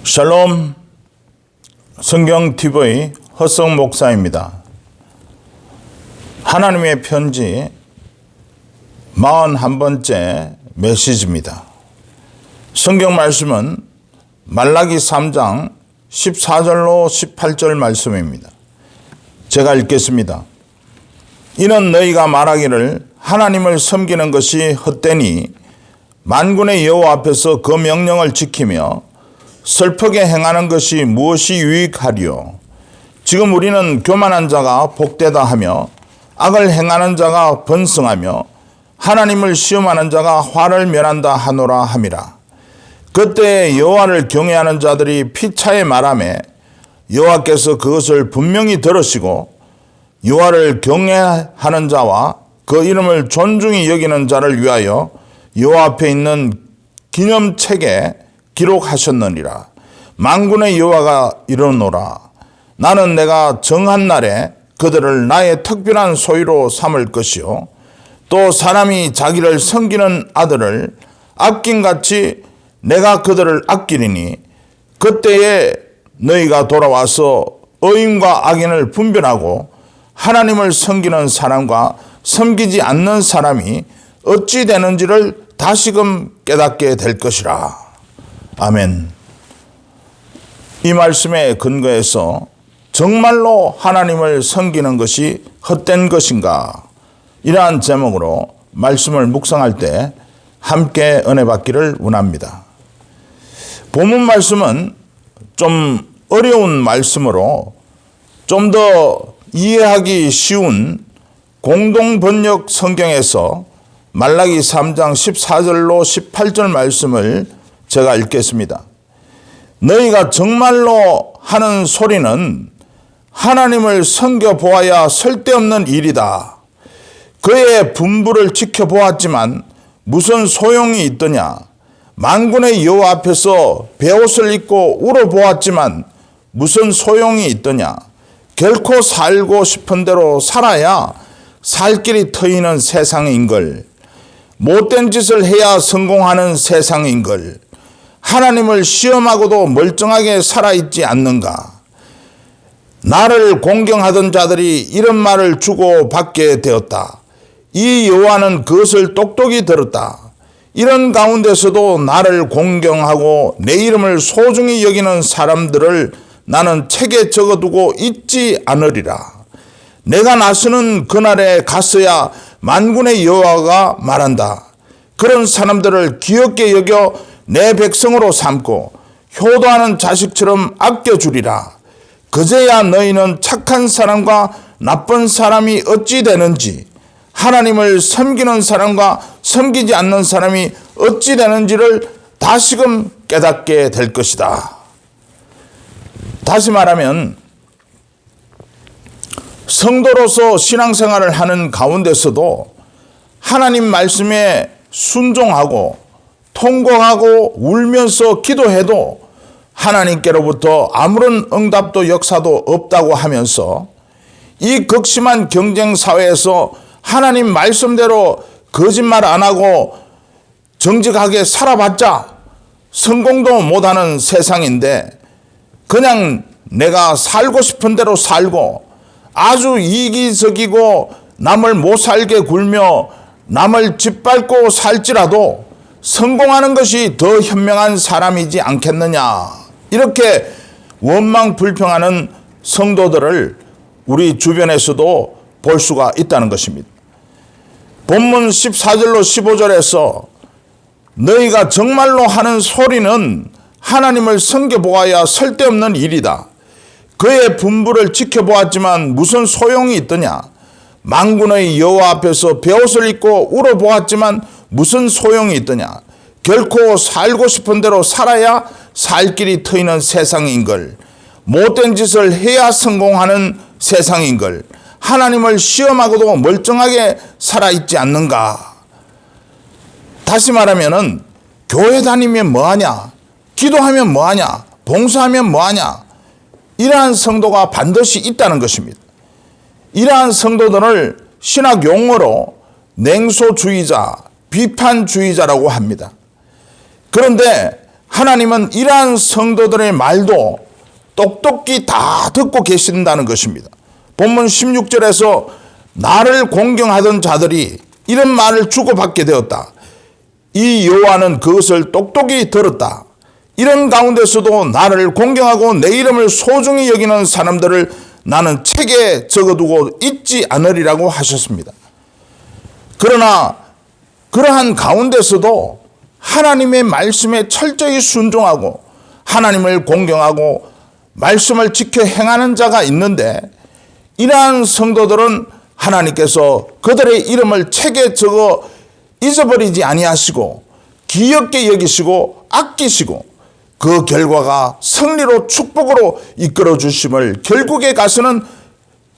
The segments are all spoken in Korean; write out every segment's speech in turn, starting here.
샬롬, 성경TV 허성 목사입니다. 하나님의 편지 41번째 메시지입니다. 성경 말씀은 말라기 3장 14절로 18절 말씀입니다. 제가 읽겠습니다. 이는 너희가 말하기를 하나님을 섬기는 것이 헛되니 만군의 여호와 앞에서 그 명령을 지키며 슬프게 행하는 것이 무엇이 유익하리요. 지금 우리는 교만한 자가 복되다 하며 악을 행하는 자가 번성하며 하나님을 시험하는 자가 화를 면한다 하노라 함이라. 그때 여호와를 경외하는 자들이 피차에 말하매 여호와께서 그것을 분명히 들으시고 여호와를 경외하는 자와 그 이름을 존중히 여기는 자를 위하여 여호와 앞에 있는 기념책에 기록하셨느니라. 만군의 여호와가 이르노라. 나는 내가 정한 날에 그들을 나의 특별한 소유로 삼을 것이요 또 사람이 자기를 섬기는 아들을 아낌같이 내가 그들을 아끼리니 그때에 너희가 돌아와서 의인과 악인을 분별하고 하나님을 섬기는 사람과 섬기지 않는 사람이 어찌 되는지를 다시금 깨닫게 될 것이라. 아멘. 이 말씀에 근거해서 정말로 하나님을 섬기는 것이 헛된 것인가? 이러한 제목으로 말씀을 묵상할 때 함께 은혜 받기를 원합니다. 본문 말씀은 좀 어려운 말씀으로 좀 더 이해하기 쉬운 공동번역 성경에서 말라기 3장 14절로 18절 말씀을 제가 읽겠습니다. 너희가 정말로 하는 소리는 하나님을 섬겨보아야 쓸데없는 일이다. 그의 분부를 지켜보았지만 무슨 소용이 있더냐. 만군의 여호와 앞에서 베옷을 입고 울어보았지만 무슨 소용이 있더냐. 결코 살고 싶은 대로 살아야 살 길이 트이는 세상인걸. 못된 짓을 해야 성공하는 세상인걸. 하나님을 시험하고도 멀쩡하게 살아있지 않는가. 나를 공경하던 자들이 이런 말을 주고받게 되었다. 이 여호와는 그것을 똑똑히 들었다. 이런 가운데서도 나를 공경하고 내 이름을 소중히 여기는 사람들을 나는 책에 적어두고 잊지 않으리라. 내가 나서는 그날에 갔어야 만군의 여호와가 말한다. 그런 사람들을 귀엽게 여겨 내 백성으로 삼고 효도하는 자식처럼 아껴주리라. 그제야 너희는 착한 사람과 나쁜 사람이 어찌 되는지, 하나님을 섬기는 사람과 섬기지 않는 사람이 어찌 되는지를 다시금 깨닫게 될 것이다. 다시 말하면 성도로서 신앙생활을 하는 가운데서도 하나님 말씀에 순종하고 통곡하고 울면서 기도해도 하나님께로부터 아무런 응답도 역사도 없다고 하면서 이 극심한 경쟁 사회에서 하나님 말씀대로 거짓말 안 하고 정직하게 살아봤자 성공도 못하는 세상인데 그냥 내가 살고 싶은 대로 살고 아주 이기적이고 남을 못 살게 굴며 남을 짓밟고 살지라도 성공하는 것이 더 현명한 사람이지 않겠느냐. 이렇게 원망불평하는 성도들을 우리 주변에서도 볼 수가 있다는 것입니다. 본문 14절로 15절에서 너희가 정말로 하는 소리는 하나님을 섬겨보아야 쓸데없는 일이다. 그의 분부를 지켜보았지만 무슨 소용이 있더냐. 만군의 여호와 앞에서 베옷을 입고 울어보았지만 무슨 소용이 있더냐. 결코 살고 싶은 대로 살아야 살 길이 트이는 세상인걸. 못된 짓을 해야 성공하는 세상인걸. 하나님을 시험하고도 멀쩡하게 살아있지 않는가. 다시 말하면은 교회 다니면 뭐하냐, 기도하면 뭐하냐, 봉사하면 뭐하냐, 이러한 성도가 반드시 있다는 것입니다. 이러한 성도들을 신학 용어로 냉소주의자, 비판주의자라고 합니다. 그런데 하나님은 이러한 성도들의 말도 똑똑히 다 듣고 계신다는 것입니다. 본문 16절에서 나를 공경하던 자들이 이런 말을 주고받게 되었다. 이 여호와는 그것을 똑똑히 들었다. 이런 가운데서도 나를 공경하고 내 이름을 소중히 여기는 사람들을 나는 책에 적어두고 잊지 않으리라고 하셨습니다. 그러나 그러한 가운데서도 하나님의 말씀에 철저히 순종하고 하나님을 공경하고 말씀을 지켜 행하는 자가 있는데, 이러한 성도들은 하나님께서 그들의 이름을 책에 적어 잊어버리지 아니하시고 기엽게 여기시고 아끼시고 그 결과가 승리로 축복으로 이끌어 주심을 결국에 가서는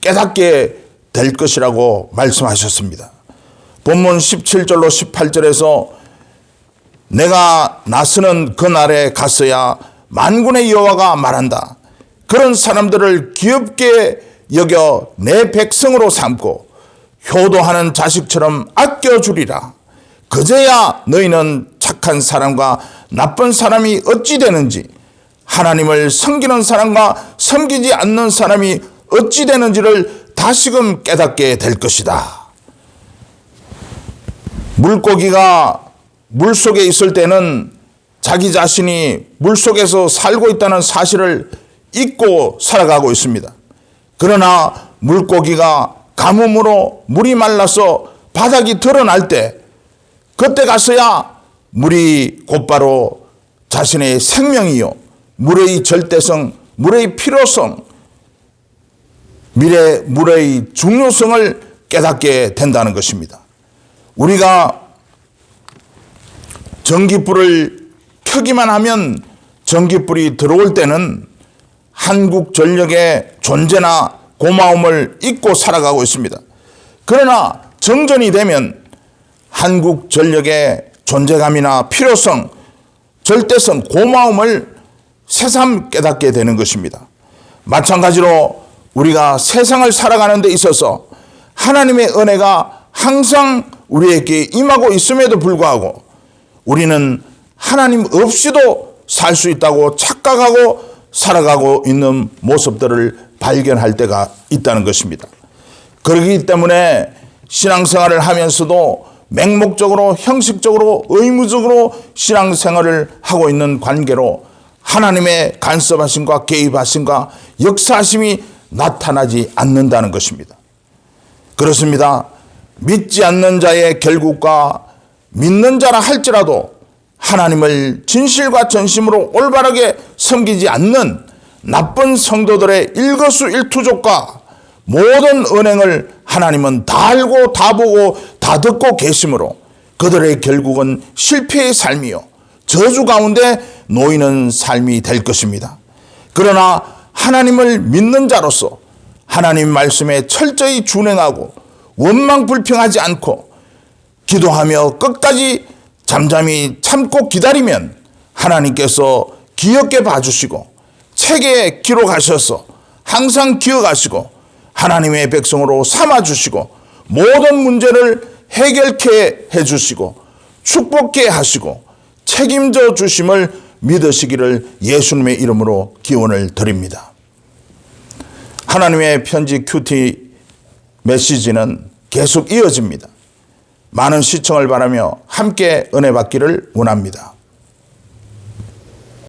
깨닫게 될 것이라고 말씀하셨습니다. 본문 17절로 18절에서 내가 나서는 그날에 갔어야 만군의 여호와가 말한다. 그런 사람들을 귀엽게 여겨 내 백성으로 삼고 효도하는 자식처럼 아껴주리라. 그제야 너희는 착한 사람과 나쁜 사람이 어찌 되는지, 하나님을 섬기는 사람과 섬기지 않는 사람이 어찌 되는지를 다시금 깨닫게 될 것이다. 물고기가 물속에 있을 때는 자기 자신이 물속에서 살고 있다는 사실을 잊고 살아가고 있습니다. 그러나 물고기가 가뭄으로 물이 말라서 바닥이 드러날 때, 그때 가서야 물이 곧바로 자신의 생명이요, 물의 절대성, 물의 필요성, 물의 중요성을 깨닫게 된다는 것입니다. 우리가 전기불을 켜기만 하면 전기불이 들어올 때는 한국전력의 존재나 고마움을 잊고 살아가고 있습니다. 그러나 정전이 되면 한국전력의 존재감이나 필요성, 절대성, 고마움을 새삼 깨닫게 되는 것입니다. 마찬가지로 우리가 세상을 살아가는 데 있어서 하나님의 은혜가 항상 우리에게 임하고 있음에도 불구하고 우리는 하나님 없이도 살 수 있다고 착각하고 살아가고 있는 모습들을 발견할 때가 있다는 것입니다. 그렇기 때문에 신앙생활을 하면서도 맹목적으로, 형식적으로, 의무적으로 신앙생활을 하고 있는 관계로 하나님의 간섭하심과 개입하심과 역사하심이 나타나지 않는다는 것입니다. 그렇습니다. 믿지 않는 자의 결국과 믿는 자라 할지라도 하나님을 진실과 전심으로 올바르게 섬기지 않는 나쁜 성도들의 일거수일투족과 모든 언행을 하나님은 다 알고 다 보고 다 듣고 계시므로 그들의 결국은 실패의 삶이요, 저주 가운데 놓이는 삶이 될 것입니다. 그러나 하나님을 믿는 자로서 하나님 말씀에 철저히 준행하고 원망불평하지 않고 기도하며 끝까지 잠잠히 참고 기다리면 하나님께서 기억게 봐주시고 책에 기록하셔서 항상 기억하시고 하나님의 백성으로 삼아주시고 모든 문제를 해결케 해주시고 축복케 하시고 책임져 주심을 믿으시기를 예수님의 이름으로 기원을 드립니다. 하나님의 편지 큐티 메시지는 계속 이어집니다. 많은 시청을 바라며 함께 은혜 받기를 원합니다.